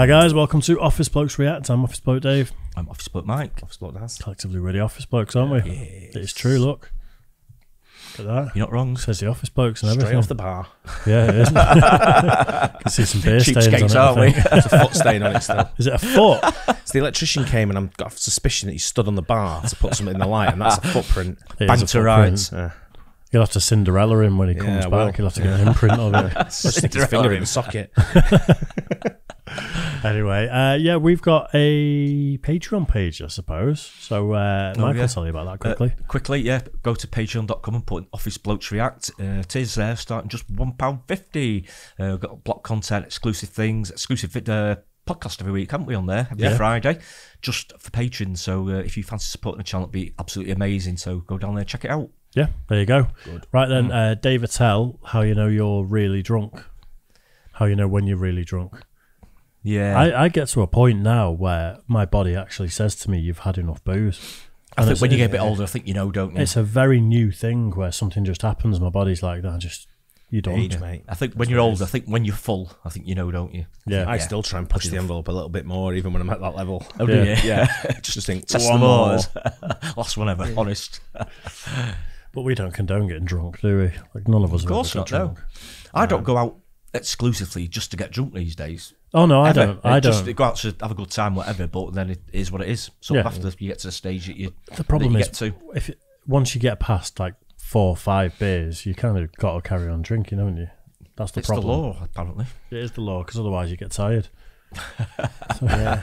Hi guys, welcome to Office Blokes React. I'm Office Bloke Dave. I'm Office Bloke Mike. Office Bloke Daz. Collectively really Office Blokes, aren't we? Yes. It's true, look. Look at that. You're not wrong. Says the Office Blokes and everything. Straight off the bar. Yeah, it is. Can see some beer stains on it, aren't we? There's a foot stain on it still. Is it a foot? So the electrician came and I've got a suspicion that he stood on the bar to put something in the light, and that's a footprint. It Bang is a to footprint. rights. You'll have to Cinderella him when he comes I back. will. You'll have to get an imprint of it. Just stick his finger in the socket. Anyway, yeah, we've got a Patreon page, I suppose. So Mike will tell you about that quickly. Quickly, go to patreon.com and put in Office Blokes React. It is starting just £1.50. We've got block content, exclusive things, exclusive podcast every week, haven't we, on there? Every Friday, just for patrons. So if you fancy supporting the channel, it'd be absolutely amazing. So go down there, check it out. Yeah, there you go. Good. Right then, Dave Attell, how you know you're really drunk. How you know when you're really drunk. Yeah. I get to a point now where my body actually says to me, you've had enough booze. I think when you get a bit older, I think you know, don't you? It's a very new thing where something just happens, my body's like that, you don't. Age, mate. I think when you're older, I think when you're full, I think you know, don't you? Yeah. I still try and push the envelope a little bit more, even when I'm at that level. Oh, do you? Yeah. Just think, Test one the more. waters. Last one ever, honest. But we don't condone getting drunk, do we? Like, none of us Of course ever not, get drunk. no. I don't go out exclusively just to get drunk these days. Oh, no, I Ever. don't. I Just don't. go out to have a good time, whatever, but then it is what it is. So after you get to the stage that you, The problem that you is, get to. once you get past like 4 or 5 beers, you kind of got to carry on drinking, haven't you? That's the It's problem. the law, apparently. It is the law, because otherwise you get tired. Yeah.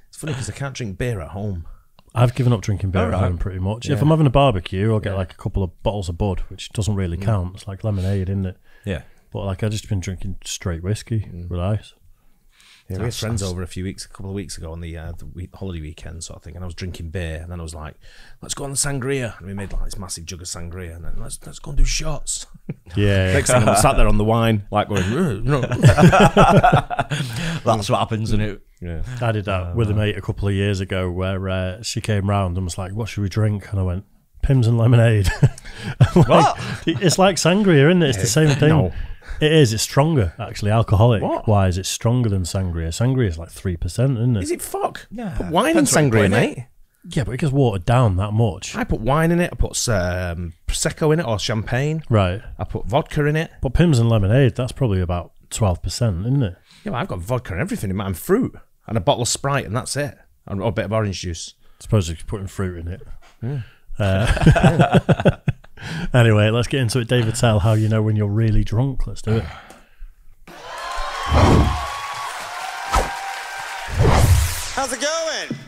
It's funny because I can't drink beer at home. I've given up drinking beer Oh, at right. home pretty much. Yeah. If I'm having a barbecue, I'll get like a couple of bottles of Bud, which doesn't really count. It's like lemonade, isn't it? Yeah. But like, I've just been drinking straight whiskey with ice. Yeah, we had friends over a couple of weeks ago on the holiday weekend sort of thing, and I was drinking beer, and then I was like, let's go on the sangria, and we made like this massive jug of sangria, and then let's go and do shots. Yeah. Next thing I'm sat there on the wine, like going, no. That's what happens, isn't it? Yeah. I did that with a mate a couple of years ago where she came round and was like, what should we drink? And I went, Pimm's and lemonade. What? It's like sangria, isn't it? It's the same thing. No. It is. It's stronger, actually. Alcoholic What? wise, it's stronger than sangria. Sangria is like 3%, isn't it? Is it fuck? Yeah. Put wine in Depends what you put sangria, in it. mate. Yeah, but it gets watered down that much. I put wine in it. I put Prosecco in it, or champagne. Right. I put vodka in it. But Pimm's and lemonade, that's probably about 12%, isn't it? Yeah, well, I've got vodka and everything in mine, and fruit, and a bottle of Sprite, and that's it. Or a bit of orange juice. I suppose if you're putting fruit in it. Anyway, let's get into it. David, tell how you know when you're really drunk. Let's do it. How's it going?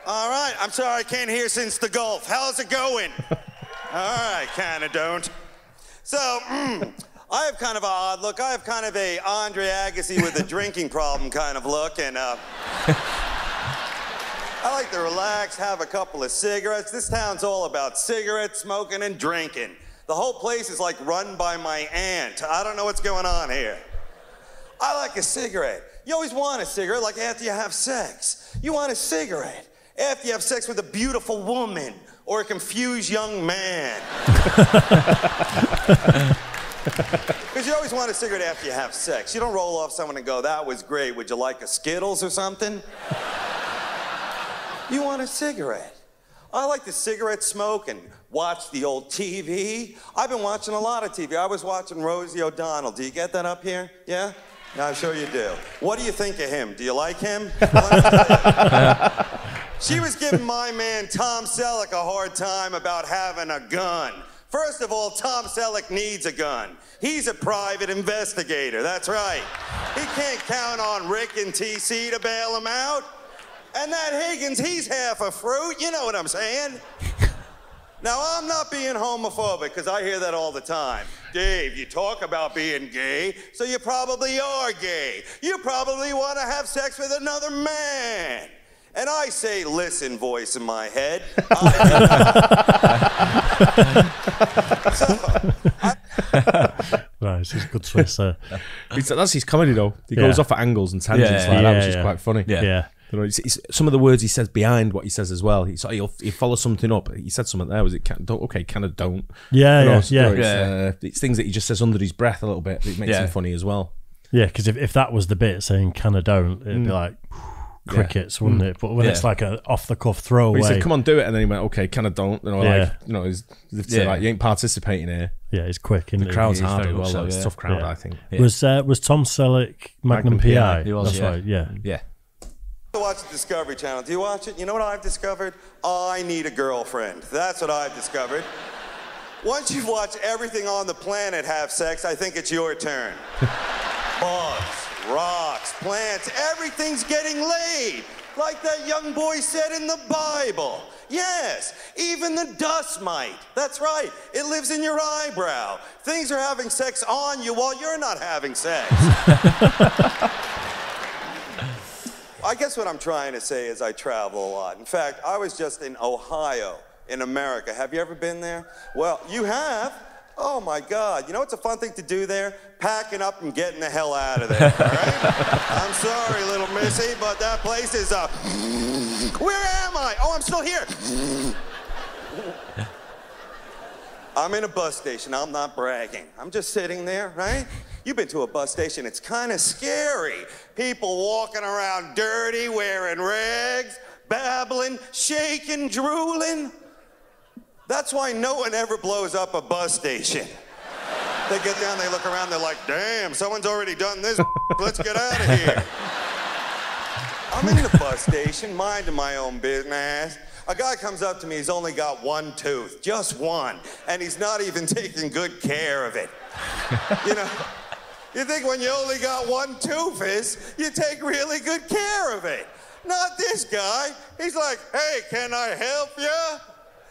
All right. I'm sorry I can't hear since the Gulf. How's it going? All right, kind of don't. So, I have kind of an odd look. I have kind of a Andre Agassi with a drinking problem kind of look, and I like to relax, have a couple of cigarettes. This town's all about cigarettes, smoking, and drinking. The whole place is like run by my aunt. I don't know what's going on here. I like a cigarette. You always want a cigarette, like after you have sex. You want a cigarette after you have sex with a beautiful woman or a confused young man. Because you always want a cigarette after you have sex. You don't roll off someone and go, that was great. Would you like a Skittles or something? You want a cigarette. I like the cigarette smoke and watch the old TV. I've been watching a lot of TV. I was watching Rosie O'Donnell. Do you get that up here? Yeah? Yeah, I'm sure you do. What do you think of him? Do you like him? She was giving my man Tom Selleck a hard time about having a gun. First of all, Tom Selleck needs a gun. He's a private investigator, that's right. He can't count on Rick and TC to bail him out. And that Higgins, he's half a fruit, you know what I'm saying? Now, I'm not being homophobic, because I hear that all the time. Dave, you talk about being gay, so you probably are gay. You probably want to have sex with another man. And I say, listen, voice in my head. Nice, it's a good twist there. That's his comedy, though. He goes off at angles and tangents like that, which is quite funny. Yeah. You know, it's some of the words he says behind what he says as well. He'll follow something up. He said something there. Was it don't? Okay, kind of don't. Yeah, You know, yeah. It's things that he just says under his breath a little bit. It makes him funny as well. Yeah, because if that was the bit saying can or don't, it'd be like crickets, wouldn't it? But when it's like a off the cuff throwaway, he said, "Come on, do it," and then he went, "Okay, can I don't?" You know, like like you ain't participating here. Yeah, it's quick. Isn't The crowd's He's hard very as well. much so, It's a yeah. tough crowd, Yeah. I think. Yeah. Was Tom Selleck Magnum PI? He was, That's yeah. right. Yeah. Yeah. Watch the Discovery Channel. Do you watch it? You know what I've discovered? I need a girlfriend. That's what I've discovered. Once you've watched everything on the planet have sex, I think it's your turn. Bugs, rocks, plants, everything's getting laid. Like that young boy said in the Bible. Yes, even the dust mite. That's right, it lives in your eyebrow. Things are having sex on you while you're not having sex. I guess what I'm trying to say is I travel a lot. In fact, I was just in Ohio, in America. Have you ever been there? Well, you have. Oh my God. You know what's a fun thing to do there? Packing up and getting the hell out of there, all right? I'm sorry, little missy, but that place is where am I? Oh, I'm still here. I'm in a bus station. I'm not bragging. I'm just sitting there, right? You've been to a bus station. It's kind of scary. People walking around dirty, wearing rags, babbling, shaking, drooling. That's why no one ever blows up a bus station. They get down, they look around, they're like, damn, someone's already done this. Let's get out of here. I'm in the bus station, minding my own business. A guy comes up to me, he's only got one tooth, just one, and he's not even taking good care of it. You know, you think when you only got one tooth you take really good care of it. Not this guy. He's like, hey, can I help you?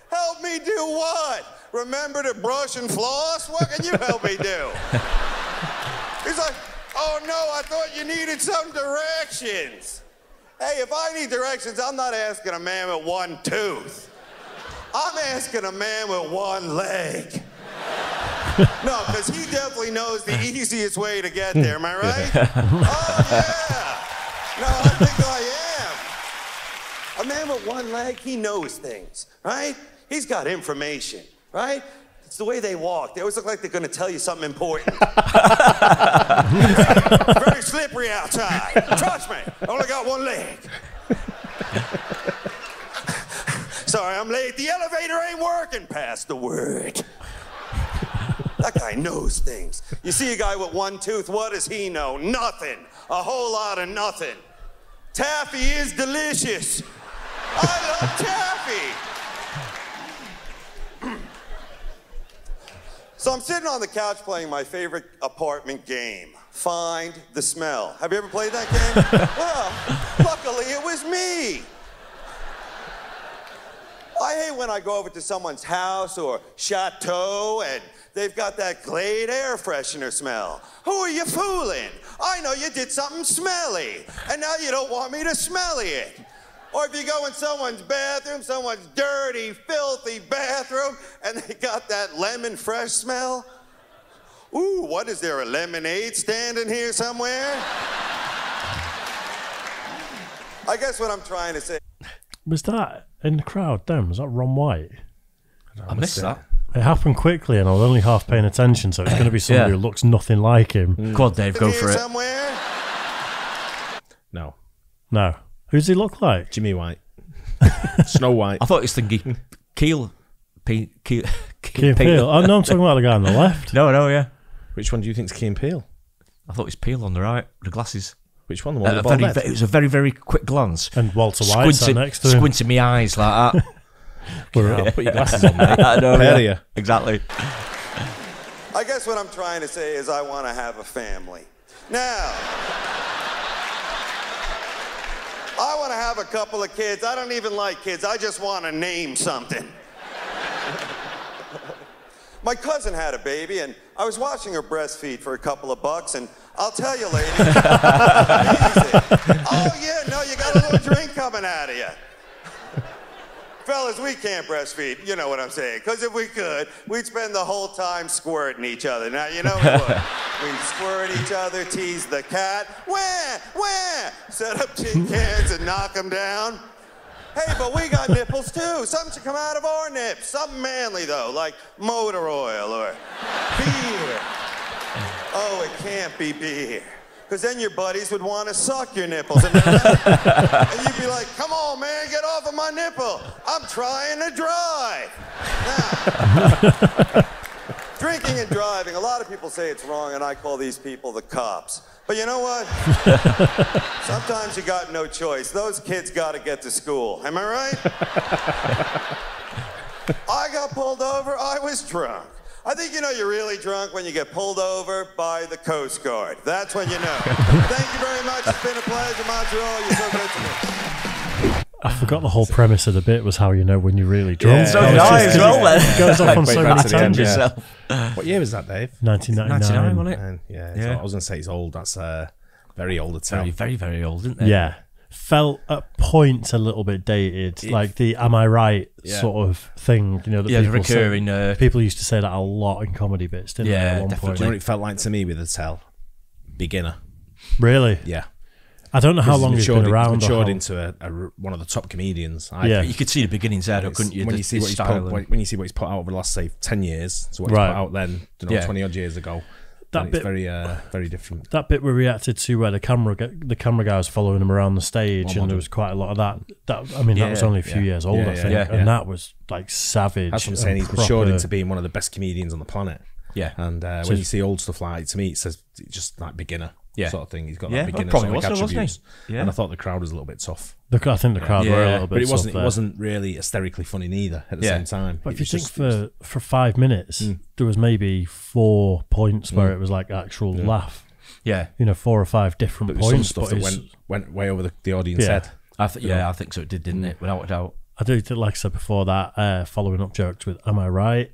Help me do what? Remember to brush and floss? What can you help me do? He's like, oh no, I thought you needed some directions. Hey, if I need directions, I'm not asking a man with one tooth. I'm asking a man with one leg. No, because he definitely knows the easiest way to get there, am I right? Oh yeah. No, I think I am. A man with one leg, he knows things, right? He's got information, right? It's the way they walk. They always look like they're going to tell you something important. Very slippery outside. Trust me, I only got one leg. Sorry, I'm late. The elevator ain't working. Pass the word. That guy knows things. You see a guy with one tooth, what does he know? Nothing. A whole lot of nothing. Taffy is delicious. I love taffy. So I'm sitting on the couch playing my favorite apartment game, Find the Smell. Have you ever played that game? Well, luckily it was me. I hate when I go over to someone's house or chateau and they've got that Glade air freshener smell. Who are you fooling? I know you did something smelly, and now you don't want me to smell it. Or if you go in someone's bathroom, someone's dirty, filthy bathroom, and they got that lemon fresh smell. Ooh, what is there, a lemonade stand in here somewhere? I guess what I'm trying to say. Was that in the crowd then? Was that Ron White? I missed that. It happened quickly and I was only half paying attention, so it's going to be somebody who looks nothing like him. Go on, Dave, go for it. Somewhere? No. No. Who does he look like? Jimmy White. Snow White. I thought he was thinking Keel Key and Peele. Oh, no, I'm talking about the guy on the left. No, yeah. Which one do you think's Key and Peele? I thought it was Peel on the right, the glasses. Which one? The one with the bald head? It was a very, very quick glance. And Walter White sat next to him. Squinting my eyes like that. I'll put your glasses on, mate. I know, Pair yeah. of you. Exactly. I guess what I'm trying to say is I want to have a family. Now, I want to have a couple of kids. I don't even like kids. I just want to name something. My cousin had a baby, and I was watching her breastfeed for a couple of bucks, and I'll tell you, ladies, it's amazing. Oh, yeah, no, you got a little drink coming out of you. Fellas, we can't breastfeed, you know what I'm saying, because if we could, we'd spend the whole time squirting each other. Now, you know we would. We'd squirt each other, tease the cat, wah, set up tin cans and knock them down. Hey, but we got nipples too. Something should come out of our nips. Something manly though, like motor oil or beer. Oh, it can't be beer. Because then your buddies would want to suck your nipples. And you'd be like, come on, man, get off of my nipple. I'm trying to drive. Now, drinking and driving, a lot of people say it's wrong, and I call these people the cops. But you know what? Sometimes you got no choice. Those kids got to get to school. Am I right? I got pulled over. I was drunk. I think you know you're really drunk when you get pulled over by the Coast Guard. That's when you know. Thank you very much. It's been a pleasure, Montreal. You're so good to me. I forgot the whole premise of the bit was how you know when you're really drunk. So did I as well, then. It goes off on so many tangents. What year was that, Dave? 1999. 99, wasn't it? So I was going to say it's old. That's very old Attell. Very, very, very old, isn't it? Yeah. Felt at points a little bit dated, like the "Am I right?" sort of thing. You know, that the people recurring. say, people used to say that a lot in comedy bits, didn't they? At one Do point. you know what it felt like to me with Attell? Beginner. Really? Yeah. I don't know how long he's been around. He's matured into one of the top comedians. You could see the beginnings there, couldn't you? When you see what he's put out over the last, say, 10 years, so what he's put out then, 20 odd years ago. That bit, it's very different. That bit we reacted to where the camera guy was following him around the stage, and there was quite a lot of that. That was only a few years old, I think, and that was like savage. That's what I'm saying. He's matured into being one of the best comedians on the planet. Yeah, and when you see old stuff like, to me, it says it's just like beginner sort of thing. He's got that beginner sort of attributes. Wasn't he? And I thought the crowd was a little bit tough. I think the crowd were a little bit tough, but it wasn't really hysterically funny neither at the same time. But if you think for 5 minutes, there was maybe 4 points where it was like actual laugh. Yeah. 4 or 5 different points. Some stuff that went way over the audience head. I think so. It didn't it? Without a doubt. I do, like I said before, that following up jokes with "Am I right?"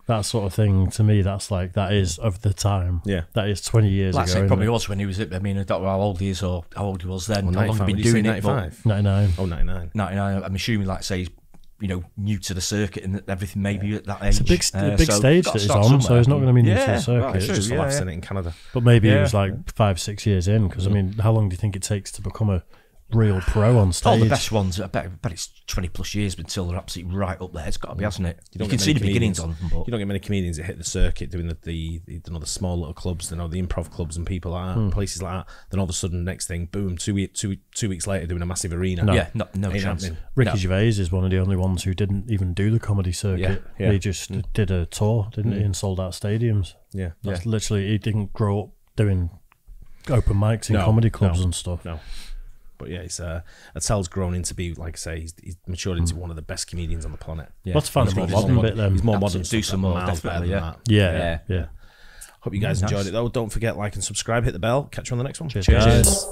That sort of thing, to me, that is of the time. Yeah, that is 20 years ago. It probably was when he was. I mean, I don't know how old he is or how old he was then. Well, how long he been doing it? 99. Oh, 99. 99. I'm assuming, like say, he's new to the circuit and everything. Maybe at that age. It's a big stage that he's on, so he's not going to be new to the circuit. It's just for laughs in it in Canada. But maybe he was like 5-6 years in, because I mean, how long do you think it takes to become a real pro on stage? All the best ones, I bet it's 20 plus years until they're absolutely right up there. It's got to be, hasn't it? You can see the beginnings on them. But you don't get many comedians that hit the circuit doing the small little clubs, the improv clubs and people like that, places like that. Then all of a sudden, next thing, boom, 2 weeks later, doing a massive arena. No chance. Ricky Gervais is one of the only ones who didn't even do the comedy circuit. He just did a tour, didn't he, and sold out stadiums. Yeah, that's literally. He didn't grow up doing open mics in comedy clubs and stuff. No. But yeah, Attell's grown into be, like I say, he's matured into one of the best comedians on the planet. Let's find a more modern bit then. He's more modern. Do some more, definitely. Yeah. Hope you guys enjoyed it though. Don't forget, like and subscribe, hit the bell. Catch you on the next one. Cheers.